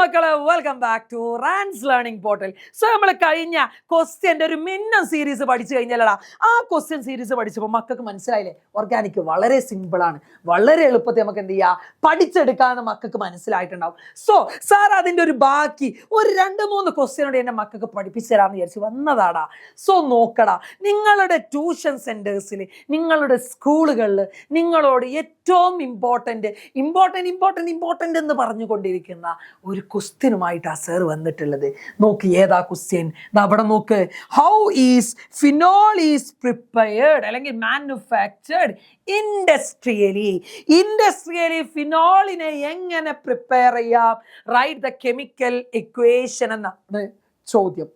മക്കളെ, welcome back to Rans learning portal. So നമ്മൾ കഴിഞ്ഞ ക്വസ്റ്റ്യൻ്റെ ഒരു മിന്നം സീരീസ് പഠിച്ചു കഴിഞ്ഞാലടാ, ആ ക്വസ്റ്റ്യൻ സീരീസ് പഠിച്ചപ്പോൾ മക്കൾക്ക് മനസ്സിലായില്ലേ, ഓർഗാനിക് വളരെ സിമ്പിളാണ്, വളരെ എളുപ്പത്തിൽ നമുക്ക് എന്ത് ചെയ്യുക, പഠിച്ചെടുക്കാമെന്ന് മക്കൾക്ക് മനസ്സിലായിട്ടുണ്ടാവും. സോ സാർ അതിൻ്റെ ഒരു ബാക്കി ഒരു 2-3 ക്വസ്റ്റ്യനോട് എൻ്റെ മക്കൾക്ക് പഠിപ്പിച്ചു തരാമെന്ന് വിചാരിച്ച് വന്നതാടാ. സോ നോക്കടാ, നിങ്ങളുടെ ട്യൂഷൻ സെൻറ്റേഴ്സിൽ, നിങ്ങളുടെ സ്കൂളുകളിൽ നിങ്ങളോട് ഏറ്റവും ഇമ്പോർട്ടൻ്റ് എന്ന് പറഞ്ഞുകൊണ്ടിരിക്കുന്ന ഒരു ക്വസ്റ്റ്യനുമായിട്ടാ സർ വന്നിട്ടുള്ളത്. നോക്ക്, ഏതാ ക്വസ്റ്റ്യൻ? അവിടെ നോക്ക്. How is phenol is prepared അല്ലെങ്കിൽ മാനുഫാക്ചർഡ് ഇൻഡസ്ട്രിയലി ഫിനോളിനെ എങ്ങനെ പ്രിപ്പയർ ചെയ്യാം? റൈറ്റ് ദ കെമിക്കൽ ഇക്വേഷൻ എന്നാണ് ചോദ്യം.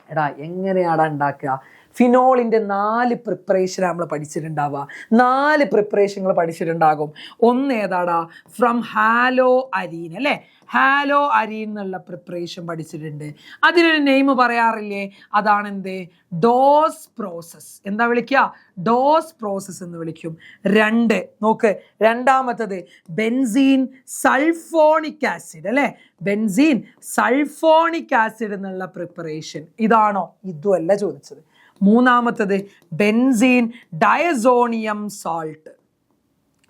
എടാ, എങ്ങനെയാടാ ഉണ്ടാക്കുക? ഫിനോളിൻ്റെ 4 പ്രിപ്പറേഷൻ നമ്മൾ പഠിച്ചിട്ടുണ്ടാവുക. 4 പ്രിപ്പറേഷനുകൾ പഠിച്ചിട്ടുണ്ടാകും. ഒന്ന് ഏതാടാ? ഫ്രം ഹാലോ അരീൻ അല്ലേ? ഹാലോ അരീൻ എന്നുള്ള പ്രിപ്പറേഷൻ പഠിച്ചിട്ടുണ്ട്. അതിനൊരു നെയിം പറയാറില്ലേ? അതാണ് എന്ത്? Dose process. എന്താ വിളിക്കുക? ഡോസ് പ്രോസസ് എന്ന് വിളിക്കും. 2 നോക്ക്, രണ്ടാമത്തത് ബെൻസീൻ സൾഫോണിക് ആസിഡ് അല്ലേ? ബെൻസീൻ സൾഫോണിക് ആസിഡ് എന്നുള്ള പ്രിപ്പറേഷൻ. ഇതാണോ? ഇതുമല്ല ചോദിച്ചത്. മൂന്നാമത്തത് benzene diazonium salt.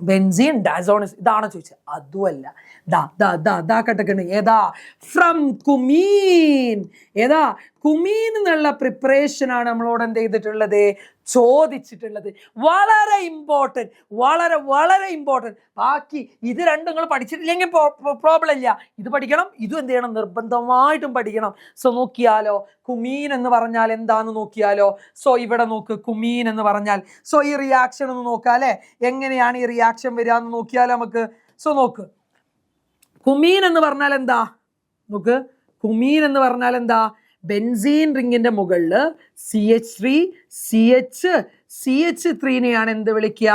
Benzene diazonium, ഇതാണ് ചോദിച്ചത്. അതുമല്ല. കിടക്കണേ ഏതാ? ഫ്രം കുമീൻ. ഏതാ? കുമീൻ എന്നുള്ള പ്രിപ്പറേഷനാണ് നമ്മളോട് എന്ത് ചെയ്തിട്ടുള്ളത്? ചോദിച്ചിട്ടുള്ളത്. വളരെ ഇമ്പോർട്ടൻറ്റ്. ബാക്കി ഇത് രണ്ടും നിങ്ങൾ പഠിച്ചിട്ടില്ലെങ്കിൽ പ്രോബ്ലം ഇല്ല. ഇത് പഠിക്കണം, ഇതും എന്ത് ചെയ്യണം? നിർബന്ധമായിട്ടും പഠിക്കണം. സോ നോക്കിയാലോ, കുമീൻ എന്ന് പറഞ്ഞാൽ എന്താന്ന് നോക്കിയാലോ. സോ ഇവിടെ നോക്ക്, കുമീൻ എന്ന് പറഞ്ഞാൽ, സോ ഈ റിയാക്ഷൻ ഒന്ന് നോക്കാം അല്ലെ, എങ്ങനെയാണ് ഈ റിയാക്ഷൻ വരിക എന്ന് നോക്കിയാലോ നമുക്ക്. സോ നോക്ക്, കുമീൻ എന്ന് പറഞ്ഞാൽ എന്താ? നോക്ക്, കുമീൻ എന്ന് പറഞ്ഞാൽ എന്താ? ബെൻസീൻ റിങ്ങിന്റെ മുകളിൽ CH3 CH3നെയാണ് എന്ത് വിളിക്കുക?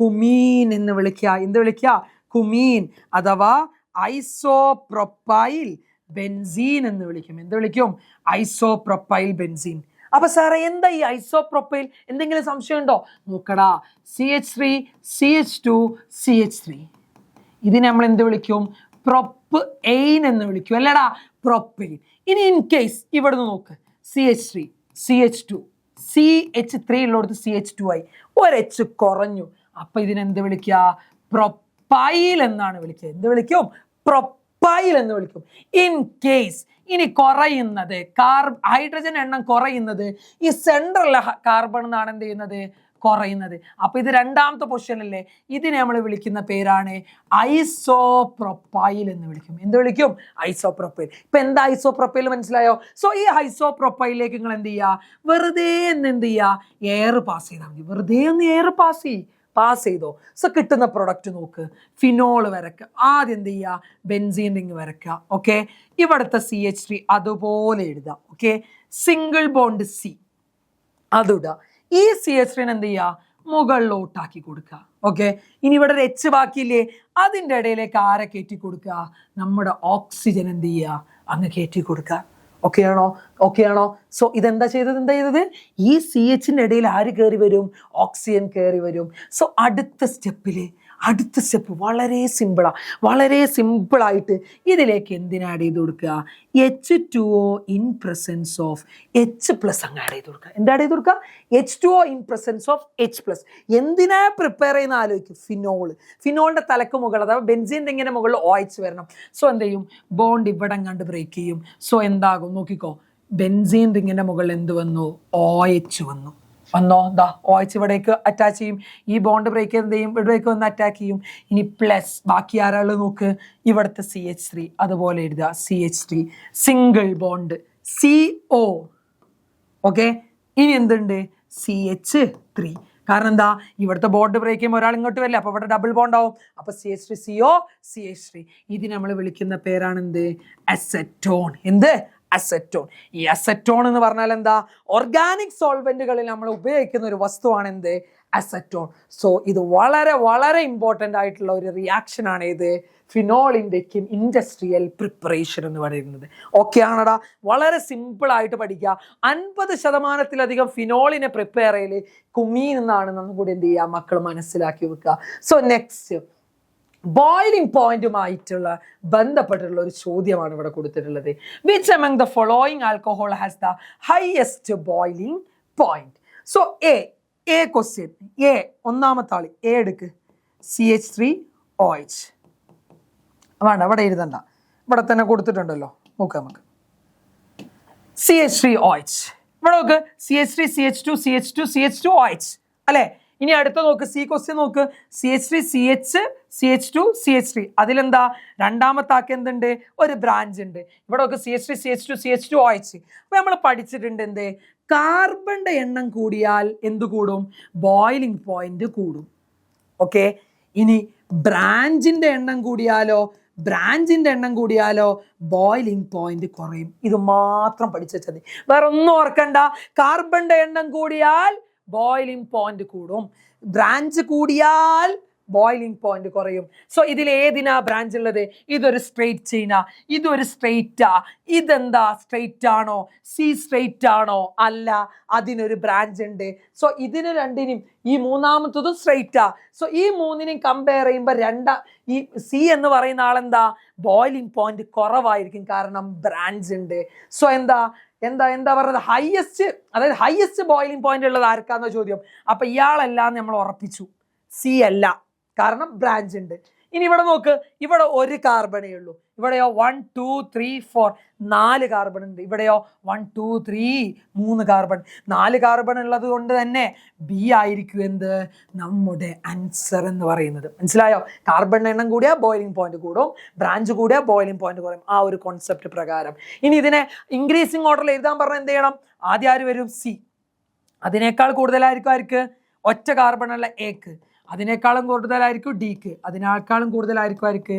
കുമീൻ എന്ന് വിളിക്കുക. എന്ത് വിളിക്കുക? കുമീൻ അഥവാ ഐസോപ്രൊപ്പൈൽ ബെൻസീൻ എന്ന് വിളിക്കും. എന്ത് വിളിക്കും? Isopropyl benzene. അപ്പൊ സാറേ, എന്താ ഈ ഐസോപ്രൊപ്പൈൽ? എന്തെങ്കിലും സംശയം ഉണ്ടോ? നോക്കടാ, CH3 CH2 CH3, ഇതിനെ നമ്മൾ എന്ത് വിളിക്കും? പ്രൊപ്പ് എയിൻ എന്ന് വിളിക്കും അല്ലടാ, പ്രൊപ്പൈൻ. ഇനി ഇൻ കേസ് ഇവിടെ നിന്ന് നോക്ക്, CH3 CH2 CH3 ഉള്ളിടത്ത് CH2 ആയി, ഒരു H കുറഞ്ഞു. അപ്പൊ ഇതിനെന്ത് വിളിക്കുക? പ്രൊപ്പൈൽ എന്നാണ് വിളിക്കുക. എന്ത് വിളിക്കും? പ്രൊപ്പൈൽ എന്ന് വിളിക്കും. ഇൻ കേസ് ഇനി കുറയുന്നത്, ഹൈഡ്രജൻ എണ്ണം കുറയുന്നത് ഈ സെൻട്രൽ കാർബൺ എന്നാണ് എന്ത് ചെയ്യുന്നത്? കുറയുന്നത്. അപ്പൊ ഇത് രണ്ടാമത്തെ പൊസിഷൻ അല്ലേ? ഇതിനെ നമ്മൾ വിളിക്കുന്ന പേരാണ് ഐസോപ്രൊപ്പൈൽ എന്ന് വിളിക്കും. എന്ത് വിളിക്കും? ഐസോപ്രൊപ്പൈൽ. ഇപ്പൊ എന്താ ഐസോപ്രൊപ്പൈൽ മനസ്സിലായോ? സോ ഈ ഐസോപ്രൊപ്പൈലിലേക്ക് നിങ്ങൾ എന്ത് ചെയ്യുക? വെറുതെ എന്ത് ചെയ്യുക? എയർ പാസ് ചെയ്താൽ മതി. വെറുതെ ഒന്ന് എയർ പാസ് ചെയ്തോ. സോ കിട്ടുന്ന പ്രൊഡക്റ്റ് നോക്ക്, ഫിനോൾ വരക്കുക. ആദ്യം എന്ത് ചെയ്യുക? ബെൻസീൻ റിങ് വരക്കുക. ഓക്കെ, ഇവിടുത്തെ CH3 അതുപോലെ എഴുതാം. Okay, single bond C അതിടുക. ഈ CH3 എന്ത് ചെയ്യുക? മുകളിലോട്ടാക്കി കൊടുക്കുക. ഓക്കെ, ഇനി ഇവിടെ ഒരു H ബാക്കിയില്ലേ? അതിൻ്റെ ഇടയിലേക്ക് ആരെ കയറ്റി കൊടുക്കുക? നമ്മുടെ ഓക്സിജൻ എന്ത് ചെയ്യുക? അങ്ങ് കയറ്റി കൊടുക്കുക. ഓക്കെ ആണോ? സോ ഇതെന്താ ചെയ്തത്? ഈ CHന്റെ ഇടയിൽ ആര് കയറി വരും? ഓക്സിജൻ കയറി വരും. സോ അടുത്ത സ്റ്റെപ്പ് വളരെ സിമ്പിളായിട്ട് ഇതിലേക്ക് എന്തിനാ ആഡ് ചെയ്ത് കൊടുക്കുക? H2O in presence of H+ അങ്ങ് ആഡ് ചെയ്ത് കൊടുക്കുക. എന്താ ആഡ് ചെയ്ത് കൊടുക്കുക? H2O in presence of H+. എന്തിനാ പ്രിപ്പയർ ചെയ്യുന്ന ആലോചിക്കും? ഫിനോളിന്റെ തലക്ക് മുകളിൽ, അഥവാ ബെൻസീൻ റിങ്ങിന്റെ മുകളിൽ OH വരണം. സോ എന്ത് ചെയ്യും? ബോണ്ട് ഇവിടെ കണ്ട് ബ്രേക്ക് ചെയ്യും. സോ എന്താകും? നോക്കിക്കോ, ബെൻസീൻ റിങ്ങിന്റെ മുകളിൽ എന്ത് വന്നു? OH വന്നോ? OH ഇവിടേക്ക് അറ്റാച്ച് ചെയ്യും. ഈ ബോണ്ട് ബ്രേക്ക് എന്ത് ചെയ്യും? ഇവിടേക്ക് വന്ന് അറ്റാക്ക് ചെയ്യും. ഇനി പ്ലസ് ബാക്കി ആരാള് നോക്ക്, ഇവിടുത്തെ CH3 അതുപോലെ എഴുതുക. CH3 single bond CO. Okay, ഇനി എന്തുണ്ട്? CH3. കാരണം എന്താ? ഇവിടുത്തെ ബോണ്ട് ബ്രേക്ക് ചെയ്യുമ്പോൾ ഒരാൾ ഇങ്ങോട്ട് വരില്ല, അപ്പൊ ഇവിടെ ഡബിൾ ബോണ്ട് ആവും. അപ്പൊ CH3 CO CH3. ഇതിന് നമ്മൾ വിളിക്കുന്ന പേരാണ് എന്ത്? അസറ്റോൺ. എന്ത്? അസറ്റോൺ. ഈ അസറ്റോൺ എന്ന് പറഞ്ഞാൽ എന്താ? ഓർഗാനിക് സോൾവെന്റുകളിൽ നമ്മൾ ഉപയോഗിക്കുന്ന ഒരു വസ്തുവാണ് എന്ത്? അസറ്റോൺ. സോ ഇത് വളരെ ഇമ്പോർട്ടൻ്റ് ആയിട്ടുള്ള ഒരു റിയാക്ഷൻ ആണ്. ഇത് ഫിനോളിൻ്റെ ഇൻഡസ്ട്രിയൽ പ്രിപ്പറേഷൻ എന്ന് പറയുന്നത്. ഓക്കെ ആണടാ? വളരെ സിമ്പിളായിട്ട് പഠിക്കുക. 50% ഫിനോളിനെ പ്രിപ്പയർ ചെയ്യൽ കുമീൻ എന്നാണ്. നമ്മൾ കൂടി എന്ത് ചെയ്യുക? മക്കൾ മനസ്സിലാക്കി വെക്കുക. സോ നെക്സ്റ്റ് ബോയിലിംഗ് പോയിന്റുമായിട്ടുള്ള ബന്ധപ്പെട്ടുള്ള ഒരു ചോദ്യമാണ് ഇവിടെ കൊടുത്തിട്ടുള്ളത്. Which among the following alcohol has the highest boiling point? So A question. ഒന്നാമത്തെ ആള് എ എടുക്ക്. CH3OH. വേണ്ട, ഇവിടെ എഴുതണ്ട, ഇവിടെ തന്നെ കൊടുത്തിട്ടുണ്ടല്ലോ, നോക്കാം നമുക്ക്. CH3OH. ഇവിടെ നോക്ക്, CH3 CH2 CH2 CH2OH അല്ലേ. ഇനി അടുത്ത നോക്ക്, സി ക്വസ്റ്റ്യൻ നോക്ക്. CH3 CH CH2 CH3. അതിലെന്താ രണ്ടാമത്തെ ആക്ക് എന്തുണ്ട്, ഒരു ബ്രാഞ്ച് ഉണ്ട്. ഇവിടെ നോക്ക് CH3 CH2 CH2OH. അപ്പൊ നമ്മൾ പഠിച്ചിട്ടുണ്ട് എന്ത്, കാർബണിന്റെ എണ്ണം കൂടിയാൽ എന്ത് കൂടും, ബോയിലിംഗ് പോയിന്റ് കൂടും. ഓക്കെ, ഇനി ബ്രാഞ്ചിന്റെ എണ്ണം കൂടിയാലോ ബോയിലിംഗ് പോയിന്റ് കുറയും. ഇത് മാത്രം പഠിച്ചു വെച്ചത്, വേറെ ഒന്നും ഓർക്കണ്ട. കാർബണിന്റെ എണ്ണം കൂടിയാൽ ബോയിലിംഗ് പോയിന്റ് കൂടും, ബ്രാഞ്ച് കൂടിയാൽ ബോയിലിംഗ് പോയിന്റ് കുറയും. സോ ഇതിൽ ഏതിനാ ബ്രാഞ്ച് ഉള്ളത്? ഇതൊരു സ്ട്രെയിറ്റ് ചെയിനാ, ഇതൊരു സ്ട്രെയിറ്റാ. ഇതെന്താ സ്ട്രെയിറ്റ് ആണോ? സി സ്ട്രെയിറ്റ് ആണോ? അല്ല, അതിനൊരു ബ്രാഞ്ച് ഉണ്ട്. സോ ഇതിന് രണ്ടിനും, ഈ മൂന്നാമത്തതും സ്ട്രെയിറ്റാ. സോ ഈ മൂന്നിനെയും കമ്പയർ ചെയ്യുമ്പോൾ ഈ സി എന്ന് പറയുന്ന ആളെന്താ, ബോയിലിംഗ് പോയിന്റ് കുറവായിരിക്കും, കാരണം ബ്രാഞ്ച് ഉണ്ട്. സോ എന്താ പറയുന്നത്, ഹയസ്റ്റ് ബോയിലിംഗ് പോയിന്റ് ഉള്ളത് ആർക്കാന്ന ചോദ്യം. അപ്പൊ ഇയാളെല്ലാം നമ്മൾ ഉറപ്പിച്ചു, സി അല്ല, കാരണം ബ്രാഞ്ച് ഉണ്ട്. ഇനി ഇവിടെ നോക്ക്, ഇവിടെ ഒരു കാർബണേ ഉള്ളൂ. ഇവിടെയോ 1 2 3 4 4 കാർബൺ ഉണ്ട്. ഇവിടെയോ 1 2 3 3 കാർബൺ. 4 കാർബൺ ഉള്ളത് കൊണ്ട് തന്നെ ബി ആയിരിക്കും എന്ത്, നമ്മുടെ ആൻസർ എന്ന് പറയുന്നത്. മനസ്സിലായോ? കാർബൺ എണ്ണം കൂടിയാൽ ബോയിലിംഗ് പോയിന്റ് കൂടും, ബ്രാഞ്ച് കൂടിയാൽ ബോയിലിംഗ് പോയിന്റ് കുറയും. ആ ഒരു കോൺസെപ്റ്റ് പ്രകാരം. ഇനി ഇതിനെ ഇൻക്രീസിങ് ഓർഡറിൽ എഴുതാൻ പറഞ്ഞാൽ എന്ത് ചെയ്യണം? ആദ്യം ആര് വരും? സി. അതിനേക്കാൾ കൂടുതലായിരിക്കും ആർക്ക്? ഒറ്റ കാർബൺ ഉള്ള എക്ക്. അതിനേക്കാളും കൂടുതലായിരിക്കും ഡിക്ക്. അതിനേക്കാളും കൂടുതലായിരിക്കും ആർക്ക്?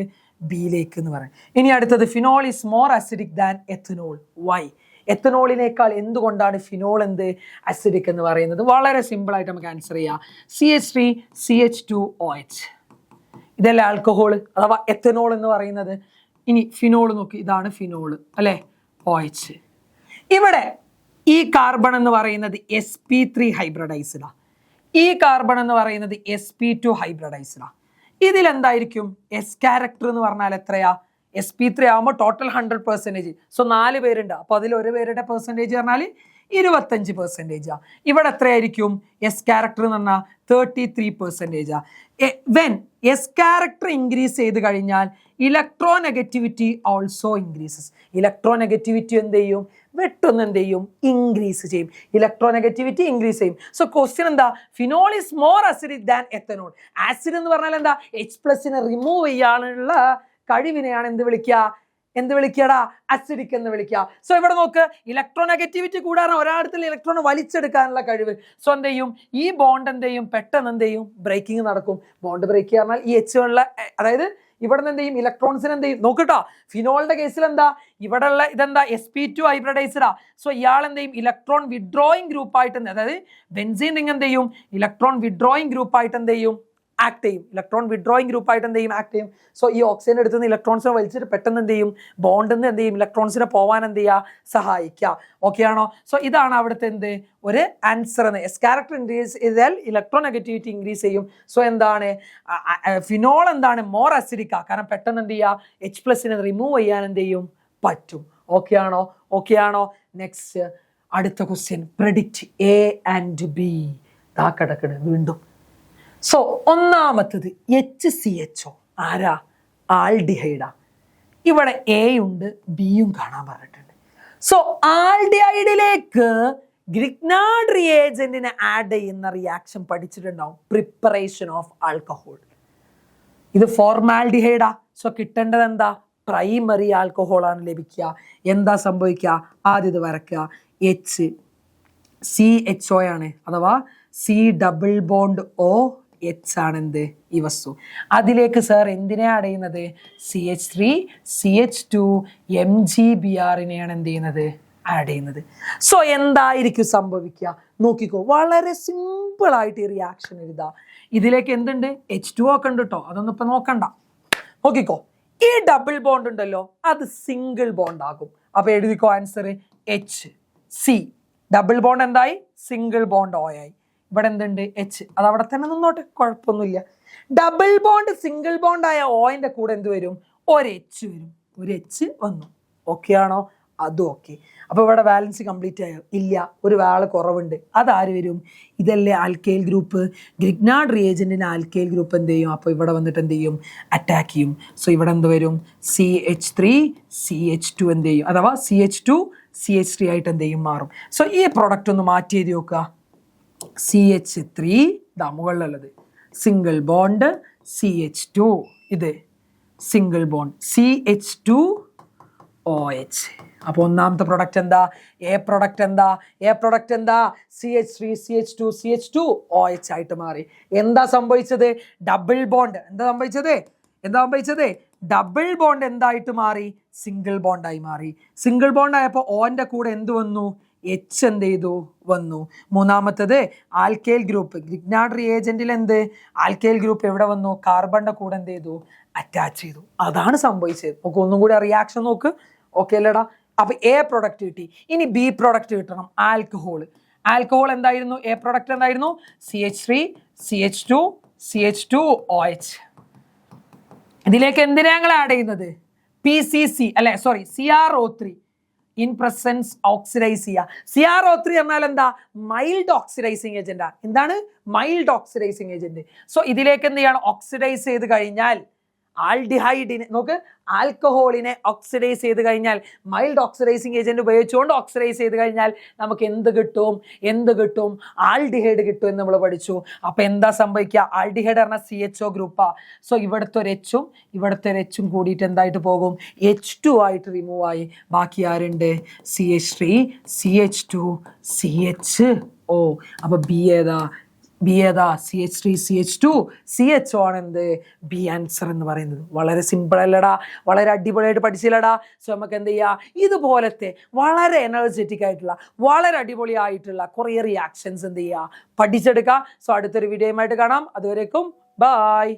ബിയിലേക്ക് എന്ന് പറയാം. ഇനി അടുത്തത്, phenol is more acidic than ethanol. Why? എത്തനോളിനേക്കാൾ എന്തുകൊണ്ടാണ് ഫിനോൾ എന്ത് അസിഡിക് എന്ന് പറയുന്നത്? വളരെ സിമ്പിൾ ആയിട്ട് നമുക്ക് ആൻസർ ചെയ്യാം. CH3 CH2OH. ഇതല്ലേ ആൽക്കഹോൾ അഥവാ എത്തനോൾ എന്ന് പറയുന്നത്. ഇനി ഫിനോൾ നോക്കി, ഇതാണ് ഫിനോൾ അല്ലേ, OH. ഇവിടെ ഈ കാർബൺ എന്ന് പറയുന്നത് sp3 ഹൈബ്രിഡൈസ്ഡാ. ഈ കാർബൺ എന്ന് പറയുന്നത് sp2 ഹൈബ്രിഡൈസ്ഡാ. ഇതിലെന്തായിരിക്കും എസ് ക്യാരക്ടർ എന്ന് പറഞ്ഞാൽ എത്രയാ? sp3 ആകുമ്പോൾ ടോട്ടൽ 100%. സോ 4 പേരുണ്ട്, അപ്പൊ അതിൽ ഒരു പേരുടെ പെർസെൻറ്റേജ് പറഞ്ഞാൽ 25%. ഇവിടെ എത്രയായിരിക്കും എസ് ക്യാരക്ടർ എന്ന് പറഞ്ഞാൽ 33%. വെൻ എസ് ക്യാരക്ടർ ഇൻക്രീസ് ചെയ്ത് കഴിഞ്ഞാൽ ഇലക്ട്രോനെഗറ്റിവിറ്റി ഓൾസോ ഇൻക്രീസസ്. ഇലക്ട്രോനെഗറ്റിവിറ്റി എന്ത് ചെയ്യും? വെട്ടൊന്ന് എന്ത് ചെയ്യും? ഇൻക്രീസ് ചെയ്യും. ഇലക്ട്രോനെഗറ്റിവിറ്റി ഇൻക്രീസ് ചെയ്യും. സോ ക്വസ്റ്റ്യൻ എന്താ? Phenol is more acidic than ethanol. Acid എന്ന് പറഞ്ഞാൽ എന്താ? H+ റിമൂവ് ചെയ്യാനുള്ള കഴിവിനെയാണ് എന്ത് വിളിക്കടാ? അസിഡിക് എന്ന് വിളിക്കുക. സോ ഇവിടെ നോക്ക്, ഇലക്ട്രോനെഗറ്റിവിറ്റി കൂടാതെ ഒരാളത്തിൽ ഇലക്ട്രോൺ വലിച്ചെടുക്കാനുള്ള കഴിവ്. സോ എന്ത് ചെയ്യും? ഈ ബോണ്ട് എന്ത് ചെയ്യും? പെട്ടെന്ന് എന്ത് ചെയ്യും? ബ്രേക്കിംഗ് നടക്കും. ബോണ്ട് ബ്രേക്ക് പറഞ്ഞാൽ ഈ H അതായത് ഇവിടെ നിന്ന് എന്ത് ചെയ്യും? ഇലക്ട്രോൺസിന് എന്ത് ചെയ്യും? നോക്കട്ടോ, ഫിനോളിന്റെ കേസിൽ എന്താ? ഇവിടെ ഉള്ള ഇതെന്താ? sp2 ഹൈബ്രിഡൈസ്ഡാ. സോ ഇയാൾ എന്ത് ചെയ്യും? ഇലക്ട്രോൺ വിഡ്രോയിങ് ഗ്രൂപ്പ് ആയിട്ട്, അതായത് ബെൻസീൻ റിംഗ് എന്ത് ചെയ്യും? ഇലക്ട്രോൺ വിഡ്രോയിങ് ഗ്രൂപ്പ് ആയിട്ട് എന്ത് ചെയ്യും? ആക്ട് ചെയ്യും. ഇലക്ട്രോൺ വിഡ്രോയിങ് ഗ്രൂപ്പ് ആയിട്ട് എന്ത് ചെയ്യും? ആക്ട് ചെയ്യും. സോ ഈ ഓക്സിജൻ എടുത്തുനിന്ന് ഇലക്ട്രോൺസിനെ വലിച്ചിട്ട് പെട്ടെന്ന് എന്ത് ചെയ്യും? ബോണ്ടിൽ നിന്ന് എന്ത് ചെയ്യും? ഇലക്ട്രോൺസിനെ പോവാൻ എന്ത് ചെയ്യുക? സഹായിക്കുക. ഓക്കെ ആണോ? സോ ഇതാണ് അവിടുത്തെ എന്ത് ഒരു ആൻസർ എന്ന്. എസ് ക്യാരക്ടർ ഇൻക്രീസ് ചെയ്താൽ ഇലക്ട്രോനെഗറ്റിവിറ്റി ഇൻക്രീസ് ചെയ്യും. സോ എന്താണ്? ഫിനോൾ എന്താണ്? More acidic. കാരണം പെട്ടെന്ന് എന്ത് ചെയ്യുക? H+ റിമൂവ് ചെയ്യാൻ എന്ത് ചെയ്യും? പറ്റും. ഓക്കെ ആണോ? നെക്സ്റ്റ് അടുത്ത question, predict A and B. കിടക്കണ് വീണ്ടും. സോ ഒന്നാമത്തത് HCHO. ആരാ? ആൽഡിഹൈഡാ. ഇവിടെ A ഉണ്ട്, ബിയും കാണാൻ പറഞ്ഞിട്ടുണ്ട്. സോ ആൽഡിഹൈഡിലേക്ക് ഗ്രിഗ്നാർഡ് റിയേജന്റിനെ ആഡ് ചെയ്യുന്ന റിയാക്ഷൻ പഠിച്ചിട്ടുണ്ടാവും, പ്രിപ്പറേഷൻ ഓഫ് ആൽക്കഹോൾ. ഇത് ഫോർമാൽഡിഹൈഡാ. സോ കിട്ടേണ്ടത് എന്താ? പ്രൈമറി ആൽക്കഹോൾ ആണ് ലഭിക്കുക. എന്താ സംഭവിക്കുക? ആദ്യം ഇത് വരയ്ക്കുക. CHO ആണ്, അഥവാ C+O(H) ആണ് എന്ത്? ഈ വസ്തു. അതിലേക്ക് സാർ എന്തിനെ ആഡ് ചെയ്യുന്നത്? CH3 CH2 MgBrനെയാണ് എന്ത് ചെയ്യുന്നത്? ആഡ് ചെയ്യുന്നത്. സോ എന്തായിരിക്കും സംഭവിക്കുക? നോക്കിക്കോ, വളരെ സിമ്പിൾ ആയിട്ട് ഈ റിയാക്ഷൻ എഴുതാം. ഇതിലേക്ക് എന്തുണ്ട്? H2O ഒക്കെ ഉണ്ട് കേട്ടോ, അതൊന്നും ഇപ്പൊ നോക്കണ്ട. നോക്കിക്കോ, ഈ ഡബിൾ ബോണ്ട് ഉണ്ടല്ലോ, അത് സിംഗിൾ ബോണ്ട് ആകും. അപ്പൊ എഴുതിക്കോ ആൻസർ HC. ഡബിൾ ബോണ്ട് എന്തായി? സിംഗിൾ ബോണ്ട് O ആയി. ഇവിടെ എന്തുണ്ട് എച്ച്, അത് അവിടെ തന്നെ നിന്നോട്ടെ, കുഴപ്പമൊന്നുമില്ല. ഡബിൾ ബോണ്ട് സിംഗിൾ ബോണ്ട് ആയ ഓയിന്റെ കൂടെ എന്ത് വരും? ഒരു എച്ച് വരും. ഒരു എച്ച് വന്നു. ഓക്കെ ആണോ? അതും ഓക്കെ. അപ്പൊ ഇവിടെ ബാലൻസ് കംപ്ലീറ്റ് ആയോ? ഇല്ല, ഒരു വാള് കുറവുണ്ട്. അതാര് വരും? ഇതല്ലേ ആൽക്കൈൽ ഗ്രൂപ്പ്. ഗ്രിഗ്നാർഡ് റിയേജന്റിന് ആൽക്കൈൽ ഗ്രൂപ്പ് എന്ത് ചെയ്യും? അപ്പോൾ ഇവിടെ വന്നിട്ട് എന്ത് ചെയ്യും? അറ്റാക്ക് ചെയ്യും. സോ ഇവിടെ എന്ത് വരും? CH3 CH2 എന്ത് ചെയ്യും? അഥവാ CH2 CH3 ആയിട്ട് എന്ത് ചെയ്യും? മാറും. സോ ഈ പ്രൊഡക്റ്റ് ഒന്ന് മാറ്റി എഴുതി നോക്കുക. CH3 ദാ മുകളിലുള്ളത് സിംഗിൾ ബോണ്ട് CH2, ഇത് സിംഗിൾ ബോണ്ട് CH2OH. അപ്പോൾ ഒന്നാമത്തെ പ്രൊഡക്റ്റ് എന്താ? എ പ്രൊഡക്റ്റ് എന്താ? CH3 CH2 CH2OH ആയിട്ട് മാറി. എന്താ സംഭവിച്ചത്? ഡബിൾ ബോണ്ട് എന്താ സംഭവിച്ചത്? ഡബിൾ ബോണ്ട് എന്തായിട്ട് മാറി? സിംഗിൾ ബോണ്ടായി മാറി. സിംഗിൾ ബോണ്ട് ആയപ്പോൾ ഓന്റെ കൂടെ എന്ത് വന്നു? എച്ച് എന്ത് ചെയ്തു? വന്നു. മൂന്നാമത്തത് ആൽക്കൈൽ ഗ്രൂപ്പ്. ഗ്രിഗ്നാർഡ് റിയേജന്റിൽ എന്ത്? ആൽക്കൈൽ ഗ്രൂപ്പ് എവിടെ വന്നു? കാർബണിന്റെ കൂടെ എന്ത് ചെയ്തു? അറ്റാച്ച് ചെയ്തു. അതാണ് സംഭവിച്ചത്. നമുക്ക് ഒന്നും കൂടി റിയാക്ഷൻ നോക്ക്. ഓക്കെ അല്ലേടാ? അപ്പൊ എ പ്രൊഡക്റ്റ് കിട്ടി. ഇനി ബി പ്രൊഡക്റ്റ് കിട്ടണം. ആൽക്കഹോൾ എന്തായിരുന്നു? എ പ്രൊഡക്റ്റ് എന്തായിരുന്നു? CH3 CH2 CH2OH. ഇതിലേക്ക് എന്തിനാ ഞങ്ങൾ ആഡ് ചെയ്യുന്നത്? CrO3 ഇൻ പ്രസൻസ് ഓക്സിഡൈസ് ചെയ്യുക. CrO3 എന്നാൽ എന്താ? Mild oxidising agent. എന്താണ്? Mild oxidising agent. സോ ഇതിലേക്ക് എന്ത് ചെയ്യണം? ഓക്സിഡൈസ് ചെയ്ത് കഴിഞ്ഞാൽ ആൽഡിഹൈഡിനെ നോക്ക്, ആൽക്കഹോളിനെ ഓക്സിഡൈസ് ചെയ്ത് കഴിഞ്ഞാൽ, മൈൽഡ് ഓക്സിഡൈസിങ് ഏജന്റ് ഉപയോഗിച്ചുകൊണ്ട് ഓക്സിഡൈസ് ചെയ്ത് കഴിഞ്ഞാൽ നമുക്ക് എന്ത് കിട്ടും? ആൽഡിഹൈഡ് കിട്ടും എന്ന് നമ്മൾ പഠിച്ചു. അപ്പൊ എന്താ സംഭവിക്കുക? ആൽഡിഹൈഡ് പറഞ്ഞാൽ CHO ഗ്രൂപ്പാ. സോ ഇവിടുത്തെ ഒരു എച്ചും കൂടിയിട്ട് എന്തായിട്ട് പോകും? H2 ആയിട്ട് റിമൂവ് ആയി. ബാക്കി ആരുണ്ട്? CH3 CH2 CHO. അപ്പൊ ബി ഏതാ? CH3 CH2 CHO ആണ് എന്ത്? ബി ആൻസർ എന്ന് പറയുന്നത്. വളരെ സിമ്പിൾ അല്ലടാ? വളരെ അടിപൊളിയായിട്ട് പഠിച്ചില്ലടാ? സോ നമുക്ക് എന്ത് ചെയ്യാം? ഇതുപോലത്തെ വളരെ എനർജറ്റിക് ആയിട്ടുള്ള, വളരെ അടിപൊളിയായിട്ടുള്ള കുറേ റിയാക്ഷൻസ് എന്ത് ചെയ്യുക? പഠിച്ചെടുക്കുക. സോ അടുത്തൊരു വീഡിയോയുമായിട്ട് കാണാം. അതുവരേക്കും ബൈ.